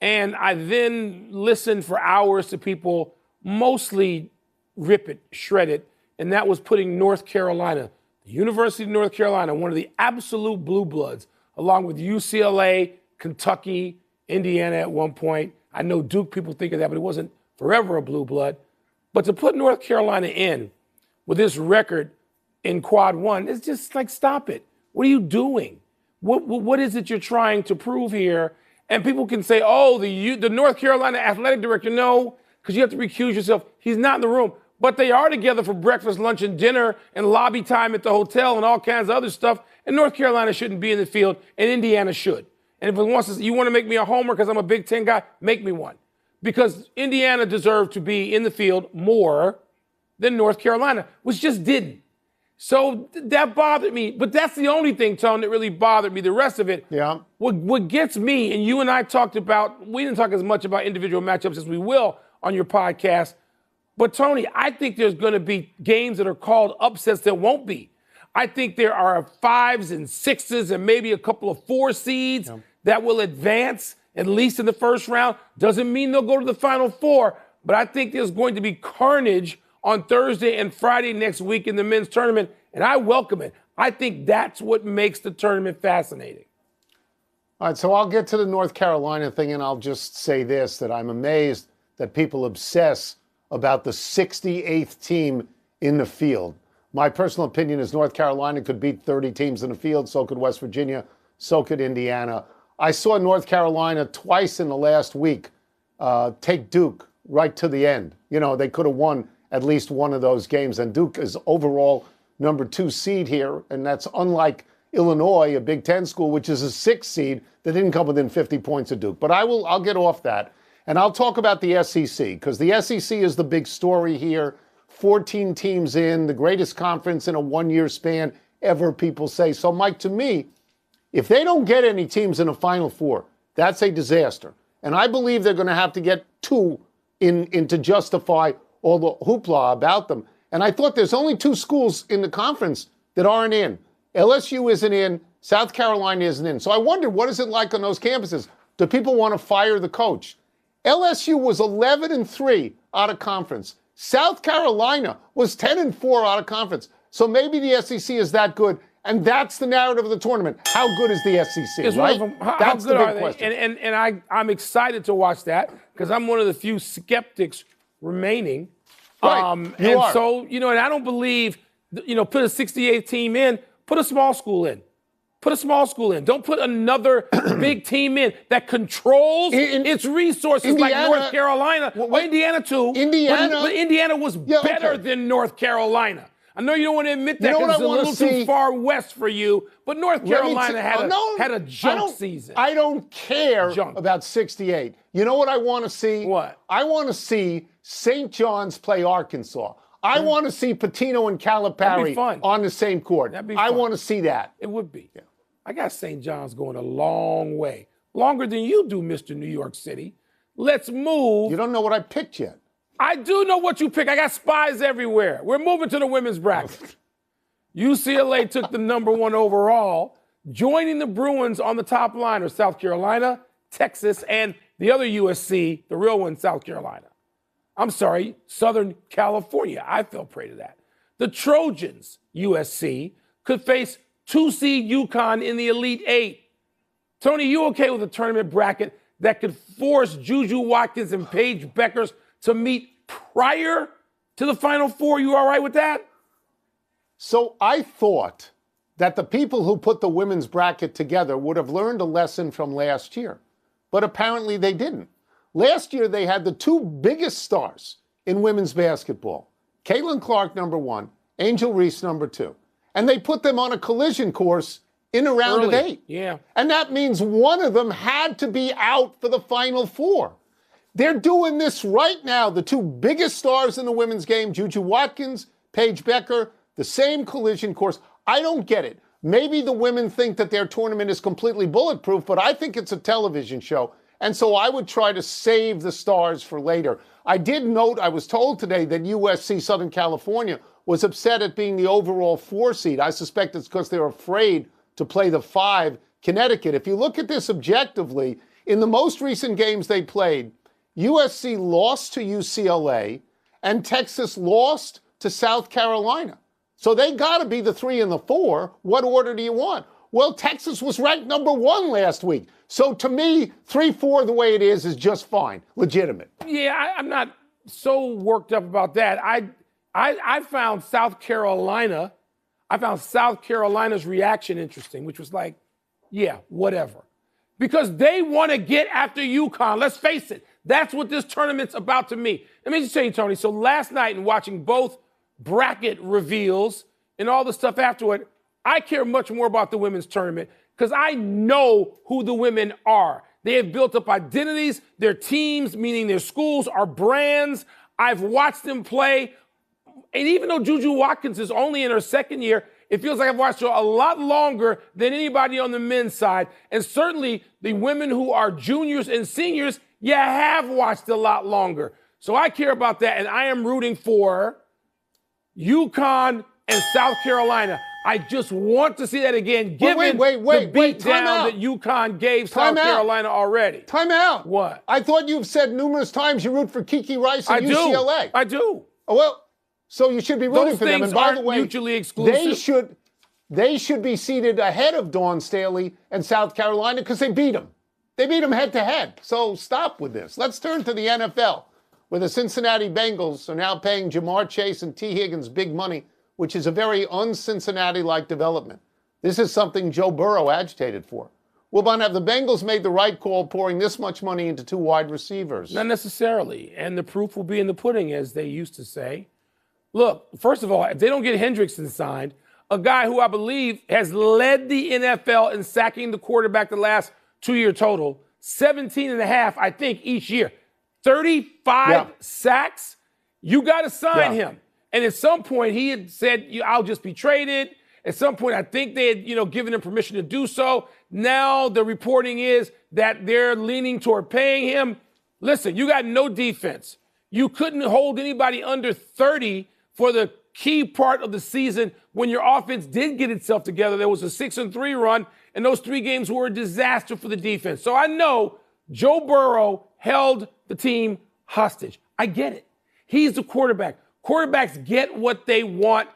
And I then listened for hours to people mostly rip it, shred it, and that was putting North Carolina, the University of North Carolina, one of the absolute blue bloods, along with UCLA, Kentucky, Indiana at one point. I know Duke people think of that, but it wasn't forever a blue blood. But to put North Carolina in with this record in quad one, it's just like, stop it. What are you doing? What is it you're trying to prove here? And people can say, oh, the North Carolina athletic director, no, because you have to recuse yourself. He's not in the room. But they are together for breakfast, lunch, and dinner, and lobby time at the hotel, and all kinds of other stuff. And North Carolina shouldn't be in the field, and Indiana should. And if it wants to, you want to make me a homer because I'm a Big Ten guy, make me one. Because Indiana deserved to be in the field more than North Carolina, which just didn't. So that bothered me. But that's the only thing, Tone, that really bothered me. The rest of it, yeah. What gets me, and you and I talked about, we didn't talk as much about individual matchups as we will on your podcast. But, Tony, I think there's going to be games that are called upsets that won't be. I think there are 5s and 6s and maybe a couple of 4 seeds that will advance, at least in the first round. Doesn't mean they'll go to the Final Four, but I think there's going to be carnage on Thursday and Friday next week in the men's tournament, and I welcome it. I think that's what makes the tournament fascinating. All right, so I'll get to the North Carolina thing, and I'll just say this, that I'm amazed that people obsess about the 68th team in the field. My personal opinion is North Carolina could beat 30 teams in the field, so could West Virginia, so could Indiana. I saw North Carolina twice in the last week take Duke right to the end. You know, they could have won at least one of those games, and Duke is overall number 2 seed here, and that's unlike Illinois, a Big Ten school, which is a 6th seed that didn't come within 50 points of Duke. But I'll get off that. And I'll talk about the SEC, because the SEC is the big story here. 14 teams in, the greatest conference in a one-year span ever, people say. So, Mike, to me, if they don't get any teams in a Final Four, that's a disaster. And I believe they're going to have to get 2 in to justify all the hoopla about them. And I thought there's only 2 schools in the conference that aren't in. LSU isn't in, South Carolina isn't in. So I wonder, what is it like on those campuses? Do people want to fire the coach? LSU was 11-3 out of conference. South Carolina was 10-4 out of conference. So maybe the SEC is that good, and that's the narrative of the tournament. How good is the SEC, right? That's the big question. And I'm excited to watch that, because I'm one of the few skeptics remaining. Right, you are. So, and I don't believe, put a 68th team in, put a small school in. Put a small school in. Don't put another big team in that controls its resources, Indiana, like North Carolina. Well, Indiana, too. But Indiana was better than North Carolina. I know you don't want to admit that because it's a little too far west for you, but North Carolina had a junk season. I don't care about 68. You know what I want to see? What? I want to see St. John's play Arkansas. I want to see Patino and Calipari on the same court. I want to see that. It would be. Yeah. I got St. John's going a long way. Longer than you do, Mr. New York City. Let's move. You don't know what I picked yet. I do know what you pick. I got spies everywhere. We're moving to the women's bracket. UCLA took the number 1 overall. Joining the Bruins on the top line are South Carolina, Texas, and the other USC, the real one, South Carolina. I'm sorry, Southern California. I fell prey to that. The Trojans, USC, could face 2-seed UConn in the Elite 8. Tony, you okay with a tournament bracket that could force Juju Watkins and Paige Beckers to meet prior to the Final Four? You all right with that? So I thought that the people who put the women's bracket together would have learned a lesson from last year, but apparently they didn't. Last year, they had the 2 biggest stars in women's basketball. Caitlin Clark, number 1, Angel Reese, number 2. And they put them on a collision course in a round of 8. Yeah. And that means one of them had to be out for the Final Four. They're doing this right now. The 2 biggest stars in the women's game, Juju Watkins, Paige Becker, the same collision course. I don't get it. Maybe the women think that their tournament is completely bulletproof, but I think it's a television show. And so I would try to save the stars for later. I did note, I was told today that USC Southern California was upset at being the overall 4 seed. I suspect it's because they're afraid to play the 5 Connecticut. If you look at this objectively, In the most recent games they played, USC lost to UCLA and Texas lost to South Carolina. So they got to be the 3 and the 4. What order do you want? Well, Texas was ranked number 1 last week. So to me, 3-4 the way it is just fine, legitimate. Yeah, I'm not so worked up about that. I found South Carolina's reaction interesting, which was like, yeah, whatever. Because they want to get after UConn. Let's face it. That's what this tournament's about to me. Let me just tell you, Tony. So last night, in watching both bracket reveals and all the stuff afterward, I care much more about the women's tournament because I know who the women are. They have built up identities. Their teams, meaning their schools, are brands. I've watched them play. And even though Juju Watkins is only in her second year, it feels like I've watched her a lot longer than anybody on the men's side. And certainly the women who are juniors and seniors, you have watched a lot longer. So I care about that, and I am rooting for UConn and South Carolina. I just want to see that again, given the beatdown that UConn gave South Carolina already. Time out. What? I thought you've said numerous times you root for Kiki Rice and UCLA. I do. Oh, well, so you should be rooting for them. And by the way, mutually exclusive. They should be seated ahead of Dawn Staley and South Carolina because they beat them. They beat them head to head. So stop with this. Let's turn to the NFL, where the Cincinnati Bengals are now paying Jamar Chase and T. Higgins big money, which is a very un-Cincinnati-like development. This is something Joe Burrow agitated for. Well, Bon, have the Bengals made the right call pouring this much money into 2 wide receivers? Not necessarily. And the proof will be in the pudding, as they used to say. Look, first of all, if they don't get Hendrickson signed, a guy who I believe has led the NFL in sacking the quarterback the last 2-year total, 17 and a half, I think, each year. 35 sacks, you got to sign him. And at some point, he had said, I'll just be traded. At some point, I think they had, given him permission to do so. Now the reporting is that they're leaning toward paying him. Listen, you got no defense. You couldn't hold anybody under 30 for the key part of the season when your offense did get itself together. There was a 6-3 run, and those 3 games were a disaster for the defense. So I know Joe Burrow held the team hostage. I get it. He's the quarterback. Quarterbacks get what they want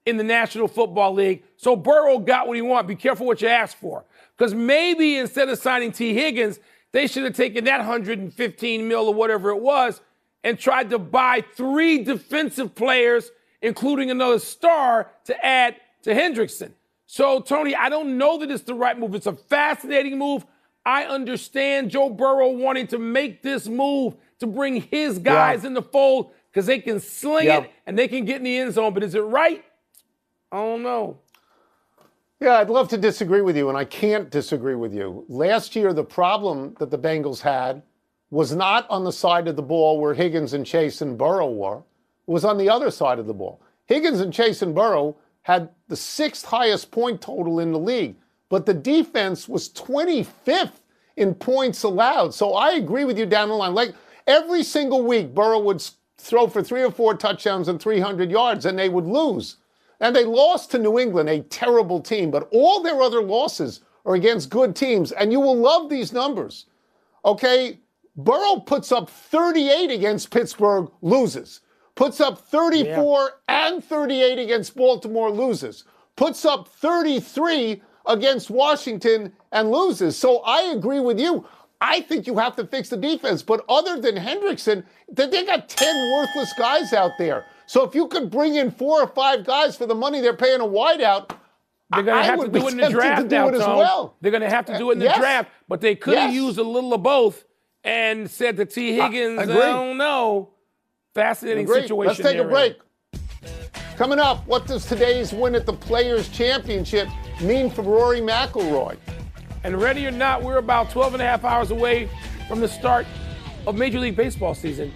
in the National Football League. So Burrow got what he wanted. Be careful what you ask for. Because maybe instead of signing T. Higgins, they should have taken that $115 million or whatever it was and tried to buy 3 defensive players, including another star, to add to Hendrickson. So, Tony, I don't know that it's the right move. It's a fascinating move. I understand Joe Burrow wanting to make this move to bring his guys in the fold because they can sling it and they can get in the end zone. But is it right? I don't know. Yeah, I'd love to disagree with you, and I can't disagree with you. Last year, the problem that the Bengals had was not on the side of the ball where Higgins and Chase and Burrow were. It was on the other side of the ball. Higgins and Chase and Burrow had the 6th highest point total in the league, but the defense was 25th in points allowed. So I agree with you down the line. Like every single week, Burrow would throw for 3 or 4 touchdowns and 300 yards, and they would lose. And they lost to New England, a terrible team, but all their other losses are against good teams, and you will love these numbers. Okay? Burrow puts up 38 against Pittsburgh, loses. Puts up 34 and 38 against Baltimore, loses. Puts up 33 against Washington and loses. So I agree with you. I think you have to fix the defense. But other than Hendrickson, they got 10 worthless guys out there. So if you could bring in 4 or 5 guys for the money they're paying a wideout, they're going to have to do it in the draft now, Tom. They're going to have to do it in the draft. But they could have used a little of both and said to T. Higgins, I don't know. Fascinating situation. Let's take a break. Coming up, what does today's win at the Players' Championship mean for Rory McIlroy? And ready or not, we're about 12 and a half hours away from the start of Major League Baseball season.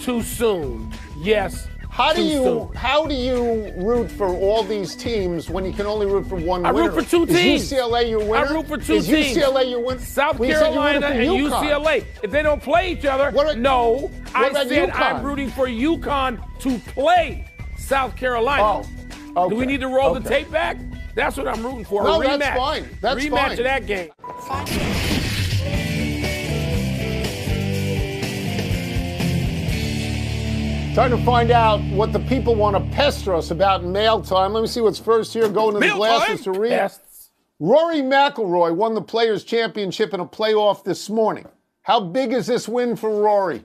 Too soon. Yes. How do you root for all these teams when you can only root for one winner? I root for 2 teams. Is UCLA your winner? I root for 2 teams. Is UCLA your winner? South Carolina and UCLA. If they don't play each other, no. I said I'm rooting for UConn to play South Carolina. Oh, okay. Do we need to roll the tape back? That's what I'm rooting for. No, a rematch. That's fine. That's rematch fine. of that game. Time to find out what the people want to pester us about in mail time. Let me see what's first here. Going to the glasses to read. Pests. Rory McIlroy won the Players' Championship in a playoff this morning. How big is this win for Rory?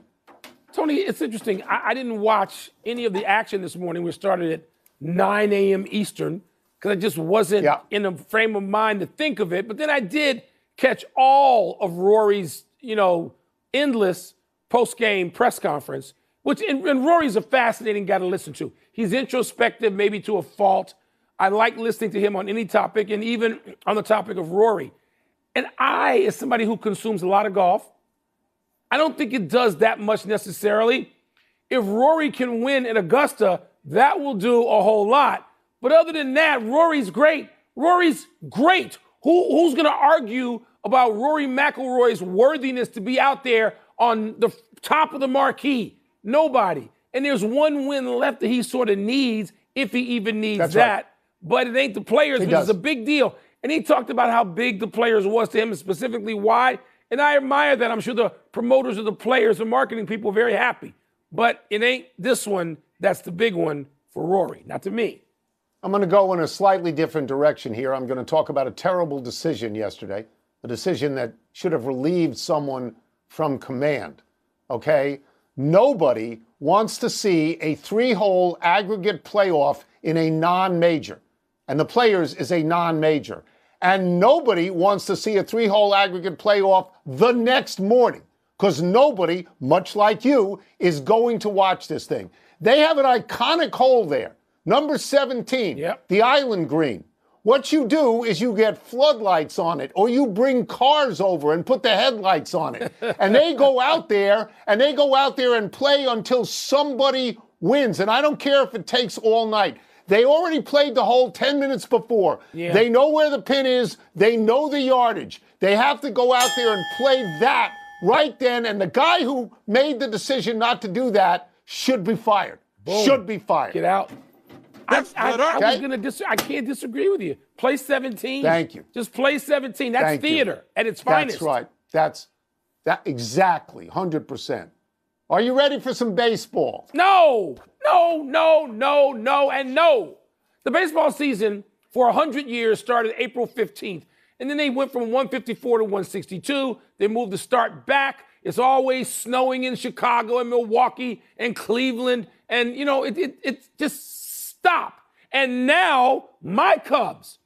Tony, it's interesting. I didn't watch any of the action this morning. We started at 9 a.m. Eastern because I just wasn't in a frame of mind to think of it. But then I did catch all of Rory's, endless post-game press conference. And Rory's a fascinating guy to listen to. He's introspective, maybe to a fault. I like listening to him on any topic, and even on the topic of Rory. And I, as somebody who consumes a lot of golf, I don't think it does that much necessarily. If Rory can win at Augusta, that will do a whole lot. But other than that, Rory's great. Rory's great. Who's going to argue about Rory McIlroy's worthiness to be out there on the top of the marquee? Nobody. And there's one win left that he sort of needs, if he even needs that. Right. But it ain't the Players, which is a big deal. And he talked about how big the Players was to him and specifically why. And I admire that. I'm sure the promoters of the Players and marketing people are very happy. But it ain't this one that's the big one for Rory, not to me. I'm going to go in a slightly different direction here. I'm going to talk about a terrible decision yesterday, a decision that should have relieved someone from command, okay? Nobody wants to see a 3-hole aggregate playoff in a non-major, and the Players is a non-major. And nobody wants to see a 3-hole aggregate playoff the next morning, because nobody, much like you, is going to watch this thing. They have an iconic hole there, number 17, the Island Green. What you do is you get floodlights on it, or you bring cars over and put the headlights on it. And they go out there and play until somebody wins. And I don't care if it takes all night. They already played the hole 10 minutes before. Yeah. They know where the pin is. They know the yardage. They have to go out there and play that right then. And the guy who made the decision not to do that should be fired. Boom. Should be fired. Get out. I can't disagree with you. Play 17. Thank you. Just play 17. That's theater at its finest. That's right. That's exactly 100%. Are you ready for some baseball? No. The baseball season for 100 years started April 15th. And then they went from 154 to 162. They moved the start back. It's always snowing in Chicago and Milwaukee and Cleveland. And, it just stop. And now my Cubs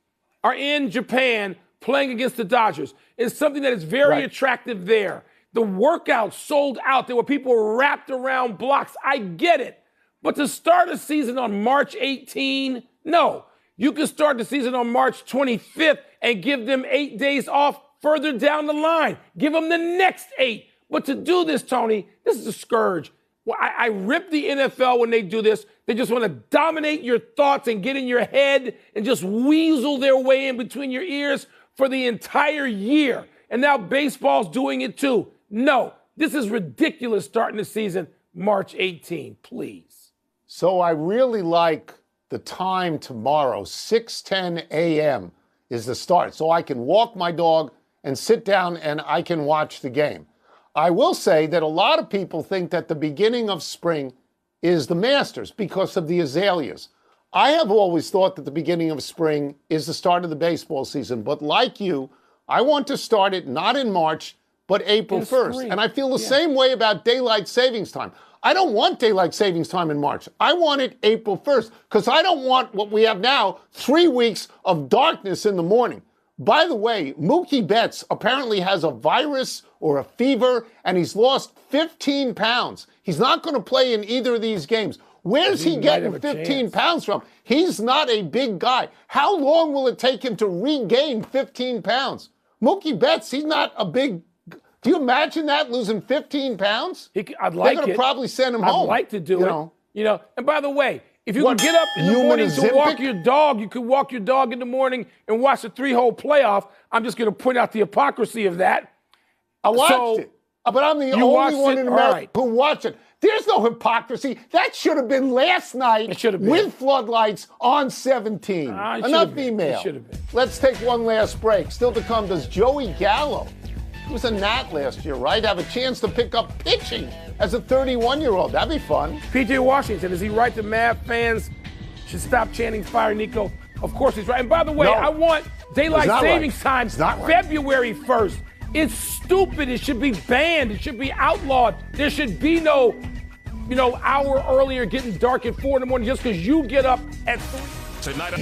are in Japan playing against the Dodgers. It's something that is very attractive there. The workouts sold out. There were people wrapped around blocks. I get it. But to start a season on March 18, no. You can start the season on March 25th and give them 8 days off further down the line. Give them the next 8. But to do this, Tony, this is a scourge. Well, I rip the NFL when they do this. They just want to dominate your thoughts and get in your head and just weasel their way in between your ears for the entire year. And now baseball's doing it too. No, this is ridiculous starting the season March 18, please. So I really like the time tomorrow, 6:10 a.m. is the start. So I can walk my dog and sit down and I can watch the game. I will say that a lot of people think that the beginning of spring is the Masters because of the azaleas. I have always thought that the beginning of spring is the start of the baseball season. But like you, I want to start it not in March, but April 1st. And I feel the same way about daylight savings time. I don't want daylight savings time in March. I want it April 1st because I don't want what we have now, 3 weeks of darkness in the morning. By the way, Mookie Betts apparently has a virus or a fever, and he's lost 15 pounds. He's not going to play in either of these games. Where's he getting 15 pounds from? He's not a big guy. How long will it take him to regain 15 pounds? Mookie Betts, he's not a big. Do you imagine that, losing 15 pounds? I'd like it. They're going to probably send him home. I'd like to do it. And by the way, if you can get up in the morning to walk your dog, you can walk your dog in the morning and watch a 3-hole playoff. I'm just going to point out the hypocrisy of that. I watched it. But I'm the only one in America who watched it. There's no hypocrisy. That should have been last night with floodlights on 17. Enough email. It should have been. Let's take one last break. Still to come, does Joey Gallo was a Nat last year, right? Have a chance to pick up pitching as a 31-year-old. That'd be fun. PJ Washington, is he right that Mav fans should stop chanting fire Nico? Of course he's right. And by the way, No. I want daylight savings time right. February 1st. It's stupid. It should be banned. It should be outlawed. There should be no, hour earlier getting dark at 4 in the morning just because you get up at 3. Tonight.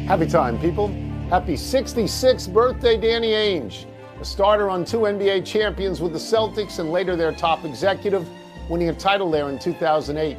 Happy time, people. Happy 66th birthday, Danny Ainge. A starter on 2 NBA champions with the Celtics and later their top executive, winning a title there in 2008.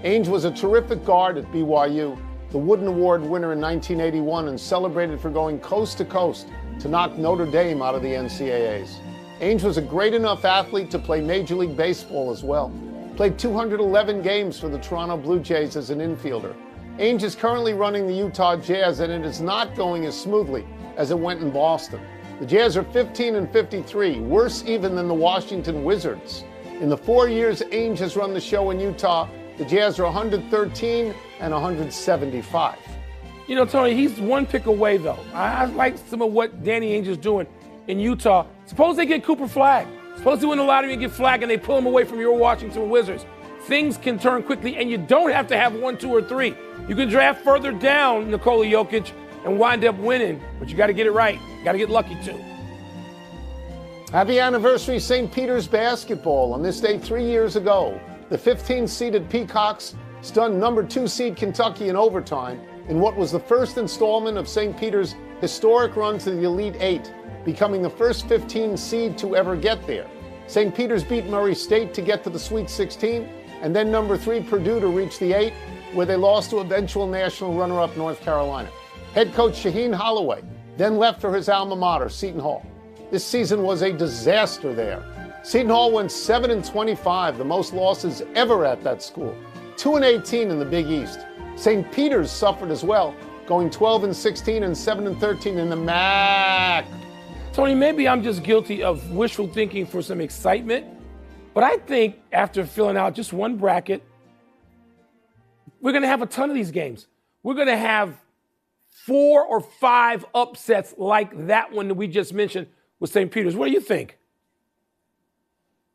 Ainge was a terrific guard at BYU, the Wooden Award winner in 1981, and celebrated for going coast to coast to knock Notre Dame out of the NCAAs. Ainge was a great enough athlete to play Major League Baseball as well. Played 211 games for the Toronto Blue Jays as an infielder. Ainge is currently running the Utah Jazz, and it is not going as smoothly as it went in Boston. The Jazz are 15-53, worse even than the Washington Wizards. In the 4 years Ainge has run the show in Utah, the Jazz are 113 and 175. Tony, he's one pick away, though. I like some of what Danny Ainge is doing in Utah. Suppose they get Cooper Flagg. Suppose they win the lottery and get Flagg and they pull him away from your Washington Wizards. Things can turn quickly, and you don't have to have 1, 2, or 3. You can draft further down Nikola Jokic and wind up winning, but you got to get it right. You got to get lucky, too. Happy anniversary, St. Peter's basketball. On this day 3 years ago, the 15th-seeded Peacocks stunned number 2 seed Kentucky in overtime in what was the first installment of St. Peter's historic run to the Elite Eight, becoming the first 15 seed to ever get there. St. Peter's beat Murray State to get to the Sweet 16, and then number 3 Purdue to reach the 8, where they lost to eventual national runner-up North Carolina. Head coach Shaheen Holloway then left for his alma mater, Seton Hall. This season was a disaster there. Seton Hall went 7-25, the most losses ever at that school. 2-18 in the Big East. St. Peter's suffered as well, going 12-16 and 7-13 in the MAC. Tony, maybe I'm just guilty of wishful thinking for some excitement, but I think after filling out just one bracket, we're going to have a ton of these games. We're going to have 4 or 5 upsets like that one that we just mentioned with St. Peter's. What do you think?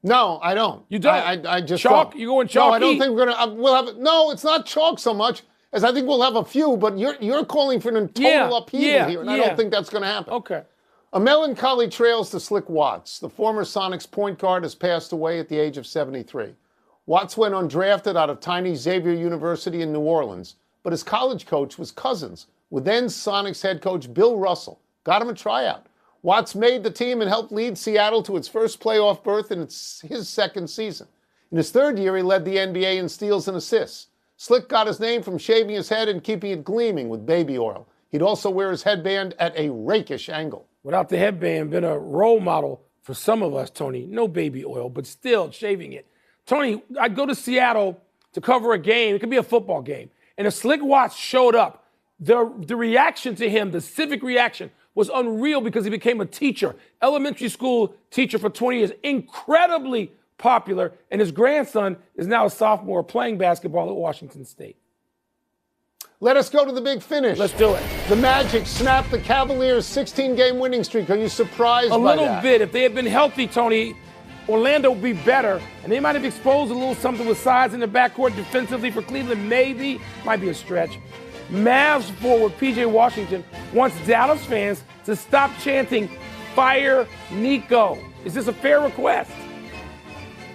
No, I don't. You don't? I just chalk? don't. You going chalky? No, I don't think we're going to. We'll have. No, it's not chalk so much as I think we'll have a few. But you're calling for a total upheaval here, and I don't think that's going to happen. Okay. A melancholy trails to Slick Watts. The former Sonics point guard has passed away at the age of 73. Watts went undrafted out of tiny Xavier University in New Orleans, but his college coach was cousins with then Sonics head coach Bill Russell. Got him a tryout. Watts made the team and helped lead Seattle to its first playoff berth in his second season. In his third year, he led the NBA in steals and assists. Slick got his name from shaving his head and keeping it gleaming with baby oil. He'd also wear his headband at a rakish angle. Without the headband, been a role model for some of us, Tony. No baby oil, but still shaving it. Tony, I'd go to Seattle to cover a game. It could be a football game. And if Slick Watts showed up, the reaction to him, the civic reaction, was unreal because he became a teacher, elementary school teacher for 20 years, incredibly popular. And his grandson is now a sophomore playing basketball at Washington State. Let us go to the big finish. Let's do it. The Magic snapped the Cavaliers' 16-game winning streak. Are you surprised by that? A little bit. If they had been healthy, Tony, Orlando would be better. And they might have exposed a little something with size in the backcourt defensively for Cleveland. Maybe. Might be a stretch. Mavs forward P.J. Washington wants Dallas fans to stop chanting, "Fire Nico." Is this a fair request?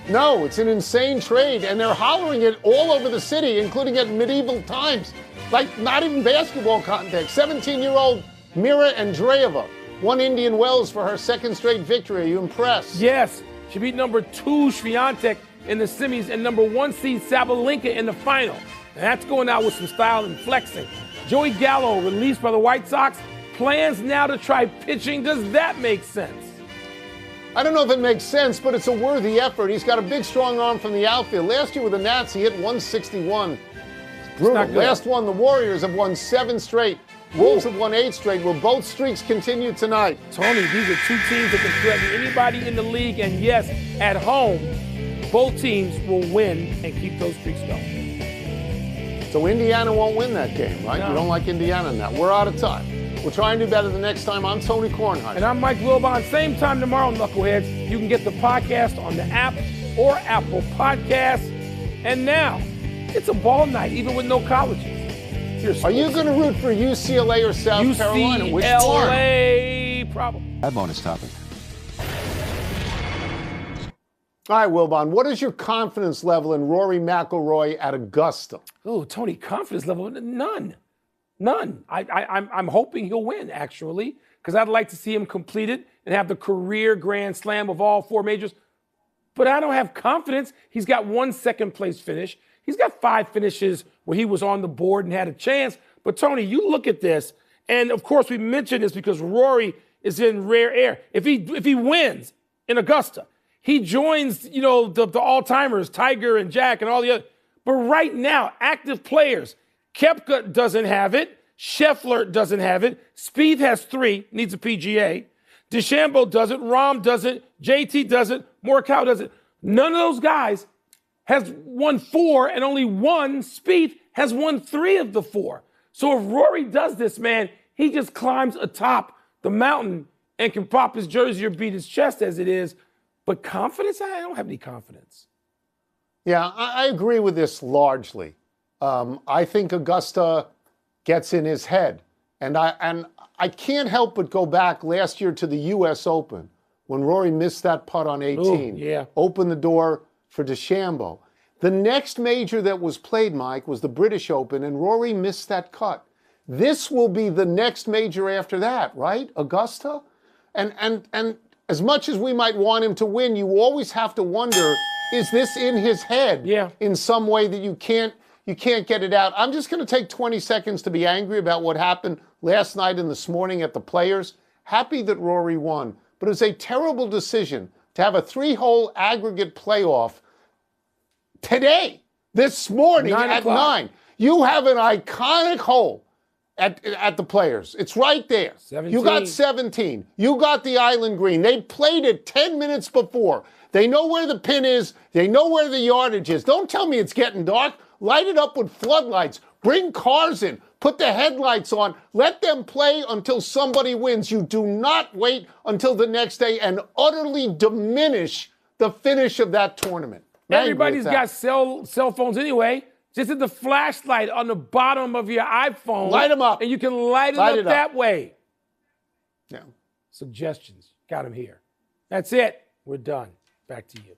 No, it's an insane trade, and they're hollering it all over the city, including at medieval times. Like, not even basketball context. 17-year-old Mira Andreeva won Indian Wells for her second straight victory. Are you impressed? Yes. She beat number 2 Swiatek in the semis and number 1 seed Sabalenka in the final. And that's going out with some style and flexing. Joey Gallo, released by the White Sox, plans now to try pitching. Does that make sense? I don't know if it makes sense, but it's a worthy effort. He's got a big, strong arm from the outfield. Last year with the Nats, he hit 161. It's brutal. Last one, the Warriors have won 7 straight. Wolves have won 8 straight. Will both streaks continue tonight? Tony, these are 2 teams that can threaten anybody in the league. And yes, at home, both teams will win and keep those streaks going. So Indiana won't win that game, right? No. You don't like Indiana in that. We're out of time. We'll try and do better the next time. I'm Tony Kornheiser. And I'm Mike Wilbon. Same time tomorrow, Knuckleheads. You can get the podcast on the app or Apple Podcasts. And now, it's a ball night, even with no colleges. Are you going to root for UCLA or South Carolina? Which one? UCLA, probably. That bonus topic. All right, Wilbon, what is your confidence level in Rory McIlroy at Augusta? Oh, Tony, confidence level? None. I'm hoping he'll win, actually, because I'd like to see him complete it and have the career Grand Slam of all 4 majors. But I don't have confidence. He's got 1 second-place finish. He's got 5 finishes where he was on the board and had a chance. But, Tony, you look at this, and, of course, we mentioned this because Rory is in rare air. If he wins in Augusta, he joins, the all-timers, Tiger and Jack and all the other. But right now, active players, Koepka doesn't have it. Scheffler doesn't have it. Spieth has 3, needs a PGA. DeChambeau doesn't. Rahm doesn't. JT doesn't. Morikawa doesn't. None of those guys has won 4, and only one, Spieth, has won 3 of the 4. So if Rory does this, man, he just climbs atop the mountain and can pop his jersey or beat his chest as it is. But confidence, I don't have any confidence. Yeah, I agree with this largely. I think Augusta gets in his head. And I can't help but go back last year to the U.S. Open when Rory missed that putt on 18. Ooh, yeah. Opened the door for DeChambeau. The next major that was played, Mike, was the British Open, and Rory missed that cut. This will be the next major after that, right? Augusta? And as much as we might want him to win, you always have to wonder, is this in his head in some way that you can't get it out? I'm just going to take 20 seconds to be angry about what happened last night and this morning at the Players. Happy that Rory won, but it was a terrible decision to have a 3-hole aggregate playoff today, this morning at 9. You have an iconic hole at the Players. It's right there. 17. You got 17. You got the island green. They played it 10 minutes before. They know where the pin is. They know where the yardage is. Don't tell me it's getting dark. Light it up with floodlights. Bring cars in. Put the headlights on. Let them play until somebody wins. You do not wait until the next day and utterly diminish the finish of that tournament. Everybody's got cell phones anyway. Just hit the flashlight on the bottom of your iPhone. Light them up. And you can light it up that way. Yeah. Suggestions. Got them here. That's it. We're done. Back to you.